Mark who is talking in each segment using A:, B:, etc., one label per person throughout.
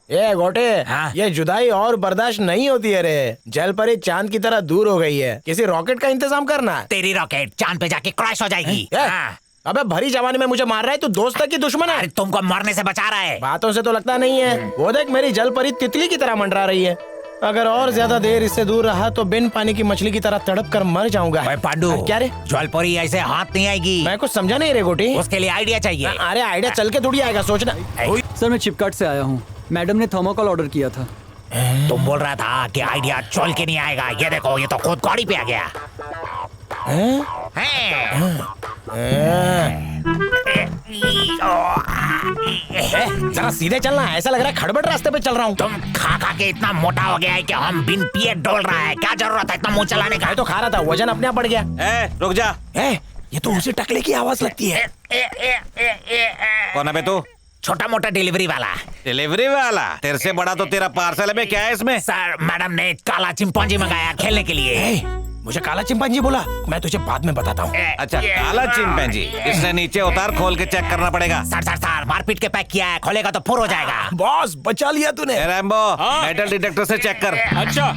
A: ये गोटे,
B: हाँ?
A: ये जुदाई और बर्दाश्त नहीं होती है रे। जल परी चांद की तरह दूर हो गई है, किसी रॉकेट का इंतजाम करना।
B: तेरी रॉकेट चांद पे जाके क्रैश हो जाएगी। हाँ।
A: अबे भरी जवानी में मुझे मार रहा है, तू दोस्त है कि दुश्मन है?
B: अरे तुमको मरने से बचा रहा है।
A: बातों से तो लगता नहीं है। वो देख मेरी जल परी तितली की तरह मंडरा रही है। अगर और ज्यादा देर इससे दूर रहा तो बिन पानी की मछली की तरह तड़प कर मर जाऊंगा।
B: पांडू,
A: क्या रे?
B: जलपरी ऐसे हाथ नहीं आएगी।
A: मैं कुछ समझा नहीं रे गोटी।
B: उसके लिए आइडिया चाहिए।
A: अरे आइडिया चल के थोड़ी आएगा, सोचना।
C: सर मैं चिपकाट से आया हूँ, मैडम ने थर्मोकॉल ऑर्डर किया था।
B: तुम बोल रहा था कि आइडिया चल के नहीं आएगा। ये देखो, ये तो खुद गाड़ी पे आ गया।
A: जरा सीधे चलना, ऐसा लग रहा है खड़बड़ रास्ते पे चल रहा हूँ।
B: तुम खा खा के इतना मोटा हो गया है कि हम बिन पिए डोल रहा है। क्या जरूरत है इतना मुंह चलाने का?
A: मैं तो खा रहा था, वजन अपने आप बढ़ गया।
D: रुक जा।
A: ये तो उसी टकले की आवाज लगती है।
D: कौन है बे तू?
B: छोटा मोटा डिलीवरी वाला।
D: डिलीवरी वाला? तेरे से बड़ा तो तेरा पार्सल है बे। क्या है इसमें?
B: सर, मैडम ने काला चिंपांजी मंगाया खेलने के लिए।
A: मुझे काला चिंपांजी बोला, मैं तुझे बाद में बताता हूँ।
D: अच्छा, काला चिंपैंजी। इसने नीचे उतार, खोल के चेक करना पड़ेगा।
B: सर मारपीट के पैक किया है, खोलेगा तो फुर हो जाएगा।
A: बॉस बचा लिया तूने।
D: रैम्बो, मेटल डिटेक्टर से चेक कर।
E: अच्छा,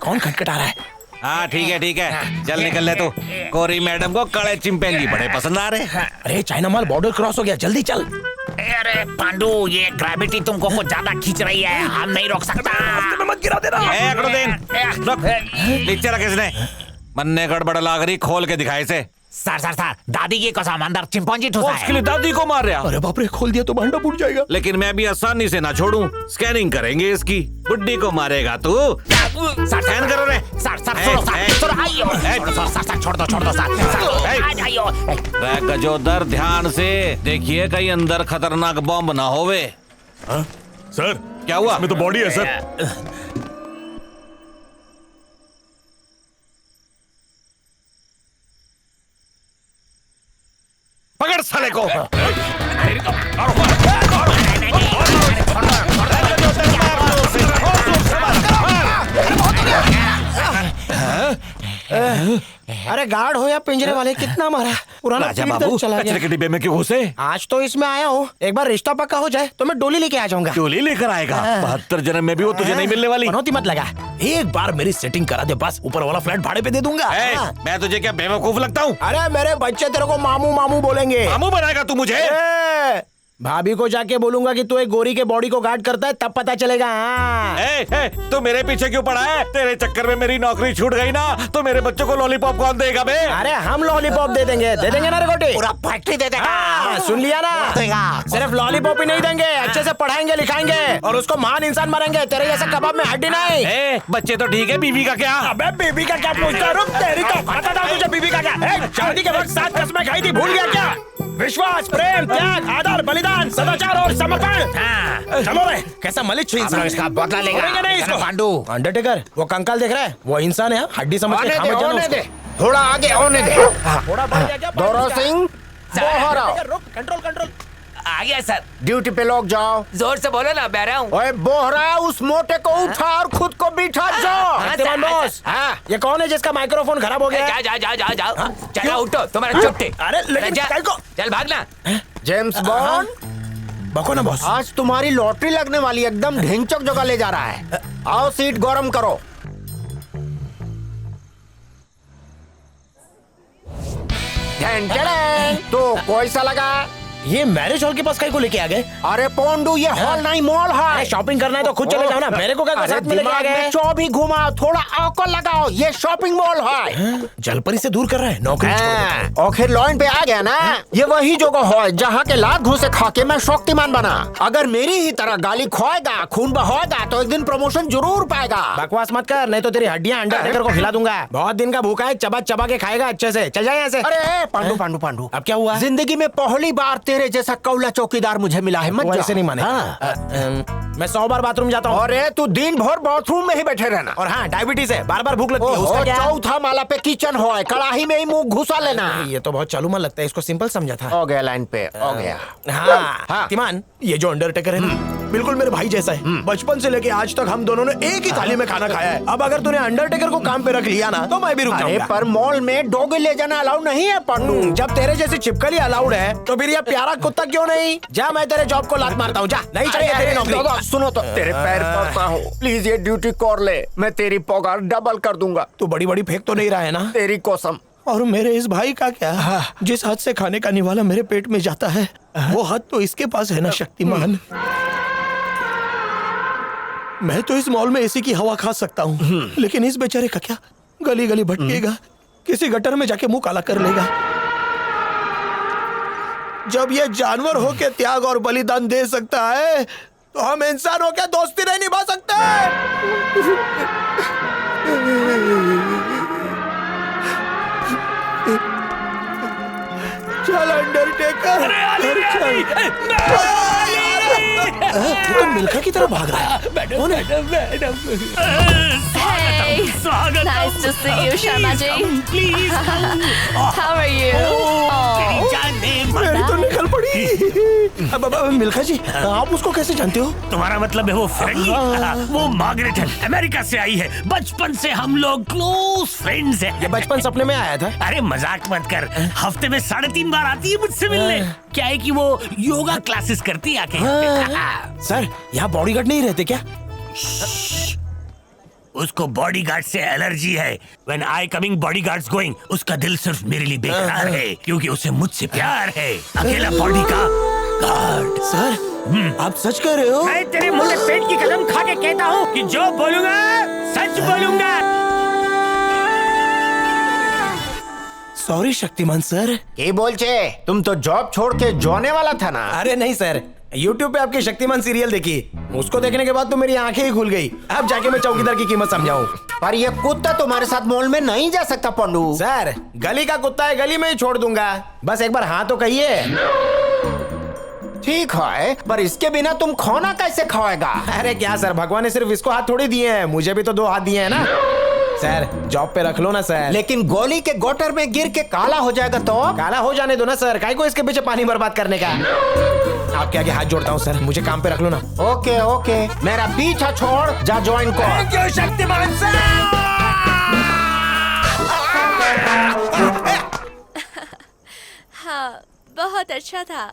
A: कौन खटखटा रहा है?
D: हाँ ठीक है, चल निकल ले तू। कोरी मैडम को काले चिंपैंजी बड़े पसंद आ रहे।
A: अरे चाइना माल बॉर्डर क्रॉस हो गया, जल्दी चल।
B: अरे पांडू, ये ग्रेविटी तुमको कुछ ज्यादा खींच रही है, हम नहीं रोक सकता।
A: मत गिरा देना।
D: नीचे रख इसने। मन्ने गड़बड़ लाग रही, खोल के दिखाए से।
B: सर दादी की कसम, अंदर चिंपांजी ठुसा
D: उसके
B: है।
D: लिए दादी को मार रहा।
A: अरे बाप रे, खोल दिया तो भांडा फूट जाएगा।
D: लेकिन मैं भी आसानी से ना छोड़ूं। स्कैनिंग करेंगे इसकी। बुड्ढी को मारेगा तू।
B: सर
D: स्कैन करो रे।
B: सर छोड़ दो सर।
D: गजोदर, ध्यान से देखिए कहीं अंदर खतरनाक बॉम्ब ना होवे।
E: सर
D: क्या हुआ?
E: इसमें तो बॉडी है सर।
D: पकड़ साले को।
A: अरे गार्ड हो या पिंजरे वाले, कितना मारा। पुराना
D: राजा
A: पीढ़ी
D: बाबू,
A: तक चला
D: कचरे
A: गया।
D: के डिब्बे में क्यों घुसे?
A: आज तो इसमें आया हूँ, एक बार रिश्ता पक्का हो जाए तो मैं डोली लेके आ जाऊंगा।
D: डोली लेकर आएगा? 72 जन्म में भी वो तुझे नहीं मिलने वाली।
A: मनोती मत लगा, एक बार मेरी सेटिंग करा दे बस, ऊपर वाला फ्लैट भाड़े पे दे दूंगा।
D: मैं तुझे क्या बेवकूफ लगता हूँ?
A: अरे मेरे बच्चे तेरे को मामू मामू बोलेंगे।
D: मामू बनाएगा तू मुझे?
A: भाभी को जाके बोलूंगा कि तू एक गोरी के बॉडी को गार्ड करता है, तब पता चलेगा।
D: तू मेरे पीछे क्यों पड़ा है? तेरे चक्कर में मेरी नौकरी छूट गई ना, तो मेरे बच्चों को लॉलीपॉप कौन देगा बे?
A: अरे हम लॉलीपॉप दे देंगे ना रे गोटी।
B: पूरा फैक्ट्री दे देगा।
A: सुन लिया ना? सिर्फ लॉलीपॉप ही नहीं देंगे, अच्छे से पढ़ाएंगे लिखाएंगे और उसको महान इंसान बनाएंगे। तेरे जैसा कबाब में हड्डी नहीं।
D: बच्चे तो ठीक है, बीवी का क्या?
A: अबे बीवी का क्या पूछता? रुक, तेरी तो पता था तुझे बीवी का क्या। शादी के वक्त 7 कसमें खाई थी, भूल गया क्या? विश्वास, प्रेम, त्याग, आदर, बलिदान, सदाचार और समर्पण। चलो रे, कैसा मलिक
B: इसका बदला लेगा
A: नहीं इसको।
B: पांडू,
A: अंडरटेकर, वो कंकाल देख रहा है, वो इंसान है, हड्डी समझ के खामत जाना उसको।
F: थोड़ा आगे होने दे।
A: थोड़ा बढ़ गया क्या?
F: दौरा सिंह, बोहरा,
A: रुक, कंट्रोल।
B: आ गया सर।
F: ड्यूटी पे लोग जाओ।
B: जोर से बोलो ना, बह रहा हूँ।
F: ओए बोहरा, उस मोटे को उठा और खुद को बिठा जाओ।
A: शक्तिमान बॉस, ये कौन है जिसका माइक्रोफोन खराब हो गया?
B: जाओ चलो उठो, तुम्हारा चुपटे।
A: अरे लेकिन
B: चल भागना।
F: जेम्स बॉन्ड,
A: बको ना बॉस।
F: आज तुम्हारी लॉटरी लगने वाली, एकदम ढिंचक जगह ले जा रहा है। आओ सीट गरम करो। तो कैसा लगा?
A: ये मैरिज हॉल के पास कहीं को लेके आ गए?
F: अरे पोंडू, ये हॉल नहीं मॉल है।
A: शॉपिंग करना है तो खुद चले जाओ ना, मेरे को क्या साथ में लेके आ गए?
F: चौबी घुमाओ, थोड़ा अकल लगाओ, ये शॉपिंग मॉल है।
A: जलपरी से दूर कर रहा है, नौकरी छोड़ देता है।
F: आखिर लाइन पे आ गया ना। ये वही जगह है जहाँ के लात घुसे खा के मैं शक्तिमान बना। अगर मेरी ही तरह गाली खोएगा, खून बहाएगा तो एक दिन प्रमोशन जरूर पाएगा।
A: बकवास मत कर, नहीं तो तेरी हड्डियां अंडरटेकर को खिला दूंगा। बहुत दिन का भूखा है, चबा चबा के खाएगा अच्छे से। चल जाए यहाँ से।
F: अरे पांडू,
A: अब क्या हुआ?
F: जिंदगी में पहली बार तेरे जैसा कौला चौकीदार मुझे मिला है। मत
A: ऐसे नहीं माने। मैं 100 बार बाथरूम जाता हूँ।
F: अरे तू दिन भर बाथरूम में ही बैठे रहना।
A: और हाँ, डायबिटीज है, बार बार भूख लगती है। उसका क्या?
F: चौथा माला पे किचन हो, कड़ाही में ही मुंह घुसा लेना।
A: ये तो बहुत चालू मन लगता है, इसको सिंपल समझा था।
F: हो गया लाइन पे, हो गया।
A: हाँ, शक्तिमान, ये जो अंडरटेकर है ना, बिल्कुल मेरे भाई जैसा है। बचपन से लेके आज तक हम दोनों ने एक ही थाली में खाना खाया है। अब अगर तूने अंडरटेकर को काम पे रख लिया ना तो मैं भी रुक
F: अरे
A: जाऊंगा।
F: पर मॉल में डॉगी ले जाना अलाउ नहीं है पंडू।
A: जब तेरे जैसे चिपकली अलाउड है तो फिर ये प्यारा कुत्ता क्यों नहीं? जा, मैं तेरे जॉब को लात मारता हूँ। जा, नहीं चाहिए तेरी नौकरी।
F: दादा सुनो तो, तेरे पैर पड़ता हूँ, प्लीज ये ड्यूटी कर ले, मैं तेरी पगार डबल कर दूंगा।
A: तू बड़ी बड़ी फेंक तो नहीं रहा है ना?
F: तेरी कसम।
A: और मेरे इस भाई का क्या? जिस हाथ से खाने का निवाला मेरे पेट में जाता है वो हाथ तो इसके पास है ना शक्तिमान। मैं तो इस मॉल में एसी की हवा खा सकता हूँ, लेकिन इस बेचारे का क्या? गली गली भटकेगा, किसी गटर में जाके मुंह काला कर लेगा। जब ये जानवर हो के त्याग और बलिदान दे सकता है तो हम इंसान हो के दोस्ती नहीं निभा सकते। चल अंडरटेकर, तो मिल्खा की तरफ भाग रहा है। कौन है?
G: Hey, nice to see you, Sharma ji. How are you?
A: मेरी तो निकल पड़ी। अब मिल्खा जी, आप उसको कैसे जानते हो?
B: तुम्हारा मतलब है वो फ्रेंड? वो मार्गरेट है, अमेरिका से आई है। बचपन से हम लोग क्लोज फ्रेंड्स हैं।
A: ये बचपन सपने में आया था।
B: अरे मजाक मत कर, हफ्ते में 3.5 बार आती है मुझसे मिलने। क्या है कि वो योगा क्लासेस करती है आके।
A: सर, यहाँ बॉडीगार्ड नहीं रहते क्या?
B: उसको बॉडीगार्ड से एलर्जी है। When I coming, bodyguards going. उसका दिल सिर्फ मेरे लिए बेकरार है क्योंकि उसे मुझसे प्यार है। अकेला बॉडी का गार्ड।
A: सर, आप सच कह रहे हो?
B: मैं तेरे मुंह में पेट की कसम खा के कहता हूँ कि जो बोलूंगा सच बोलूंगा।
A: Sorry Shaktimaan sir.
F: ये बोल चे, तुम तो जॉब छोड़ के जोने वाला था ना?
A: अरे नहीं सर, YouTube पे आपकी शक्तिमान सीरियल देखी, उसको देखने के बाद तो मेरी आंखें ही खुल गई। अब जाके मैं चौकीदार की कीमत समझाऊं।
F: पर ये कुत्ता तुम्हारे साथ मॉल में नहीं जा सकता पंडू।
A: सर, गली का कुत्ता है, गली में ही छोड़ दूंगा। बस एक बार हाँ तो कहिए।
F: ठीक है, पर इसके बिना तुम खाना कैसे खाएगा?
A: अरे क्या सर, भगवान ने सिर्फ इसको हाथ थोड़ी दिए हैं, मुझे भी तो 2 हाथ दिए हैं ना। सर, जॉब पे रख लो ना सर।
F: लेकिन गोली के गोटर में गिर के काला हो जाएगा तो?
A: काला हो जाने दो ना सर, काहे को इसके पीछे पानी बर्बाद करने का? आपके आगे हाथ जोड़ता हूँ सर, मुझे काम पे रख लो ना।
F: ओके ओके, मेरा पीछा छोड़, जा ज्वाइन कर।
A: क्यों शक्तिमान सर?
G: हाँ, बहुत अच्छा था।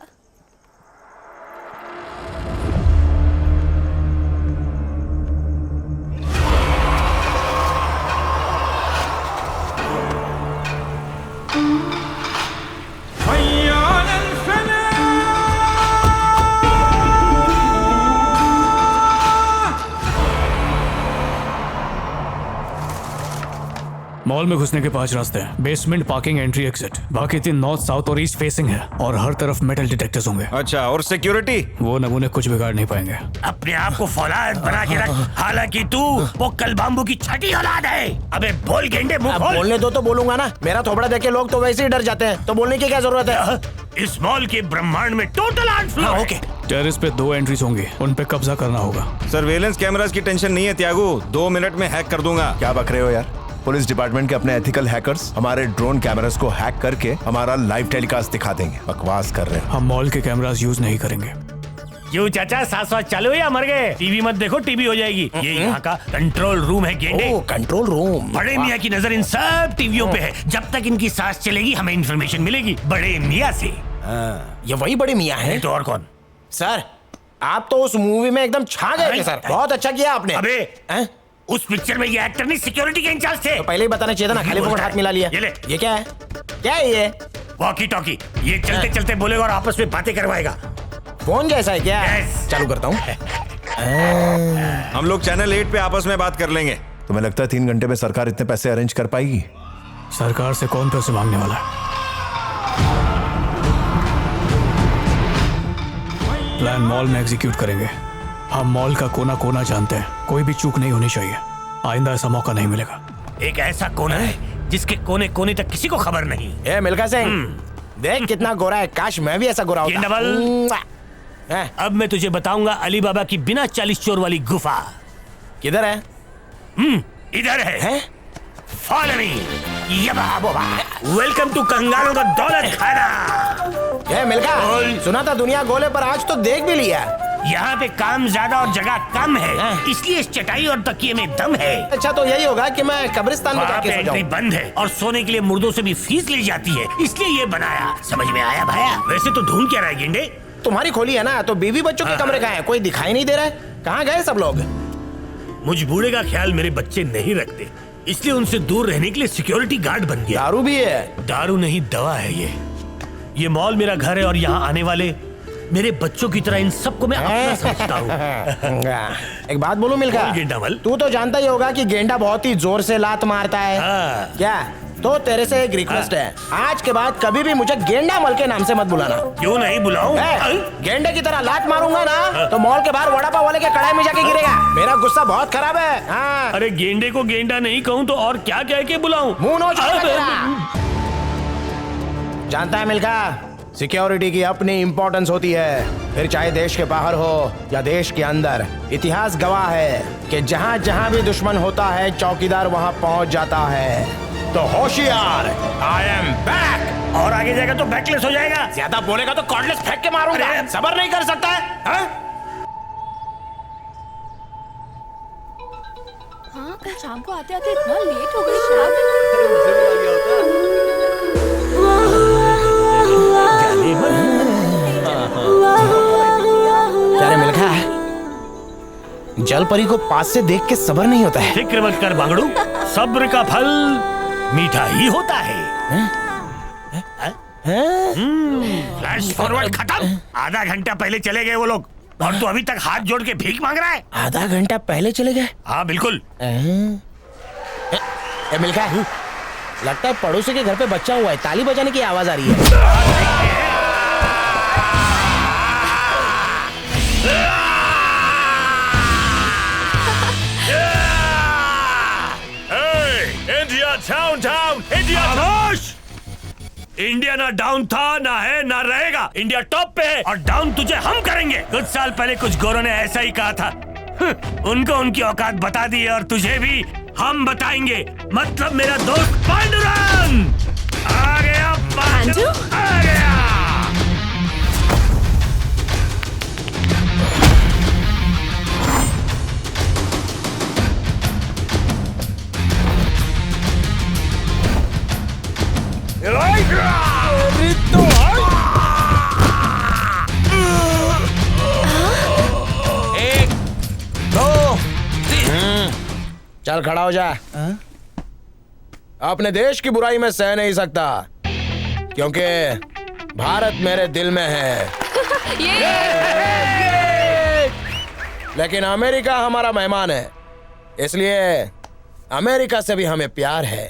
C: मॉल में घुसने के 5 रास्ते हैं। Basement, parking, entry, exit. बाकी 3 नॉर्थ, साउथ और ईस्ट फेसिंग है और हर तरफ मेटल डिटेक्टर्स होंगे।
D: अच्छा, और सिक्योरिटी?
C: वो नमूने कुछ बिगाड़ नहीं पाएंगे।
B: अपने आप को फौलाद बना के रख, हालांकि तू वो कल बाम्बू की छठी औलाद है। अबे बोल गेंडे, मुंह खोल।
A: बोलने दो तो बोलूंगा ना, मेरा थोबड़ा देख के लोग तो वैसे ही डर जाते हैं, तो बोलने की क्या जरूरत है?
B: इस मॉल के ब्रह्मांड में टोटल 8 फ्लोर।
A: ओके,
C: टेरेस पे 2 एंट्रीज होंगी, उन पे कब्जा करना होगा।
D: सर्वेलेंस कैमरास की टेंशन नहीं है त्यागू, 2 मिनट में हैक कर दूंगा।
E: क्या बक रहे हो यार? पुलिस डिपार्टमेंट के अपने एथिकल हैकर्स हमारे ड्रोन कैमरास को हैक करके हमारा लाइव टेलीकास्ट दिखा देंगे। बकवास कर रहे हैं।
C: हम मॉल के कैमरास यूज नहीं करेंगे।
B: क्यों चाचा, सांस चालू है या मर गए? टीवी मत देखो, टीवी हो जाएगी। ये यहाँ का कंट्रोल रूम है गेंडे।
A: ओ कंट्रोल रूम।
B: बड़े मियाँ की नजर इन सब टीवियों पे है। जब तक इनकी सांस चलेगी हमें इंफॉर्मेशन मिलेगी बड़े मियाँ से।
A: ये वही बड़े मियाँ हैं?
B: तो और कौन?
A: सर, आप तो उस मूवी में एकदम छा गए थे सर, बहुत अच्छा किया आपने।
B: अबे
A: हैं?
B: उस पिक्चर में ये एक्टर नहीं सिक्योरिटी के इंचार्ज थे।
A: तो पहले ही बताना चाहिए था ना, खाली फोकट हाथ मिला लिया।
B: ये ले।
A: ये क्या है? क्या है ये?
B: Walkie talkie. ये चलते चलते बोलेगा और आपस में बातें करवाएगा।
A: फोन जैसा है क्या?
B: Yes.
A: चालू करता हूँ।
D: हम लोग चैनल 8 पे आपस में बात कर लेंगे।
E: तुम्हें लगता है 3 घंटे में सरकार इतने पैसे अरेंज कर पाएगी?
C: सरकार से कौन पैसे मांगने वाला है? प्लान मॉल में एग्जीक्यूट करेंगे। हम मॉल का कोना कोना जानते हैं, कोई भी चूक नहीं होनी चाहिए। आइंदा ऐसा मौका नहीं मिलेगा।
B: एक ऐसा कोना है जिसके कोने कोने तक किसी को खबर नहीं।
A: ए मिल्खा सिंह, देख कितना गोरा है, काश मैं भी ऐसा गोरा
B: ये
A: होता।
B: डबल। अब मैं तुझे बताऊंगा अली बाबा की बिना 40 चोर वाली गुफा
A: किधर है?
B: इधर है।
A: हैं?
B: Follow me. वेलकम टू कंगालों का दौलत खाना।
A: ए मिल्खा,
B: बोल।
A: सुना था दुनिया गोले पर, आज तो देख भी लिया।
B: यहाँ पे काम ज्यादा और जगह कम है, इसलिए इस चटाई और तकिए में दम है।
A: अच्छा तो यही होगा कि मैं कब्रिस्तान में
B: वहाँ पे
A: जाके सो
B: एंट्री
A: जाऊं।
B: बंद है और सोने के लिए मुर्दों से भी फीस ली जाती है, इसलिए ये बनाया। समझ में आया भाया? वैसे तो ढूंढ क्या रहा है गेंडे?
A: तुम्हारी खोली है ना, तो बीवी बच्चों के कमरे कहाँ हैं? कोई दिखाई नहीं दे रहा है। कहाँ गए सब लोग?
B: मुझ बूढ़े का ख्याल मेरे बच्चे नहीं रखते, इसलिए उनसे दूर रहने के लिए सिक्योरिटी गार्ड बन गया।
A: दारू भी है?
B: दारू नहीं, दवा है ये मॉल मेरा घर है और यहाँ आने वाले मेरे बच्चों की तरह इन सबको मैं अपना समझता हूँ।
A: एक बात बोलूं मिल्खा,
B: बोल गेंडा मल।
A: तू तो जानता ही होगा कि गेंडा बहुत ही जोर से लात मारता है।
B: हाँ।
A: क्या? तो तेरे से एक रिक्वेस्ट है, आज के बाद कभी भी मुझे गेंडा मल के नाम से मत बुलाना।
B: क्यों नहीं बुलाऊं?
A: गेंडे की तरह लात मारूंगा ना तो मॉल के बाहर वड़ा पाव वाले के कड़ाई में जाके गिरेगा। मेरा गुस्सा बहुत खराब है। हाँ।
B: अरे गेंडे को गेंडा नहीं कहूँ तो और क्या कह के बुलाऊं?
A: मुंह नोच लेगा। जानता है मिल्खा, सिक्योरिटी की अपनी इंपॉर्टेंस होती है, फिर चाहे देश के बाहर हो या देश के अंदर। इतिहास गवाह है कि जहाँ जहाँ भी दुश्मन होता है चौकीदार वहाँ पहुँच जाता है। तो होशियार, आई एम बैक।
B: और आगे जाएगा तो बैकलेस हो जाएगा।
A: ज्यादा बोलेगा तो कॉर्डलेस फेंक के मारूंगा।
B: अरे!
A: सबर नहीं कर सकता है? हाँ?
G: हाँ, कल शाम को आते आते इतना लेट हो गई।
A: क्या रे मिल्खा, जल परी को पास से देख के सबर नहीं होता है।
B: फिक्र मत कर बांगड़ू, सब्र का फल मीठा ही होता है। फ्लैश फॉरवर्ड खत्म। आधा घंटा पहले चले गए वो लोग और तू अभी तक हाथ जोड़ के भीख मांग रहा है।
A: आधा घंटा पहले चले गए?
B: हाँ बिल्कुल।
A: मिल्खा, लगता है पड़ोसी के घर पे बच्चा हुआ है, ताली बजाने की आवाज आ रही है।
B: इंडिया डाउन डाउन, इंडिया खामोश। इंडिया ना डाउन था, ना है, ना रहेगा। इंडिया टॉप पे है और डाउन तुझे हम करेंगे। कुछ साल पहले कुछ गोरों ने ऐसा ही कहा था। उनको उनकी औकात बता दी है और तुझे भी हम बताएंगे। मतलब मेरा दोस्त पांडुरंग आ गया।
G: पांडु?
B: आ गया।
A: एक, दो, चल खड़ा हो जा। अपने देश की बुराई में सह नहीं सकता क्योंकि भारत मेरे दिल में है। लेकिन अमेरिका हमारा मेहमान है, इसलिए अमेरिका से भी हमें प्यार है।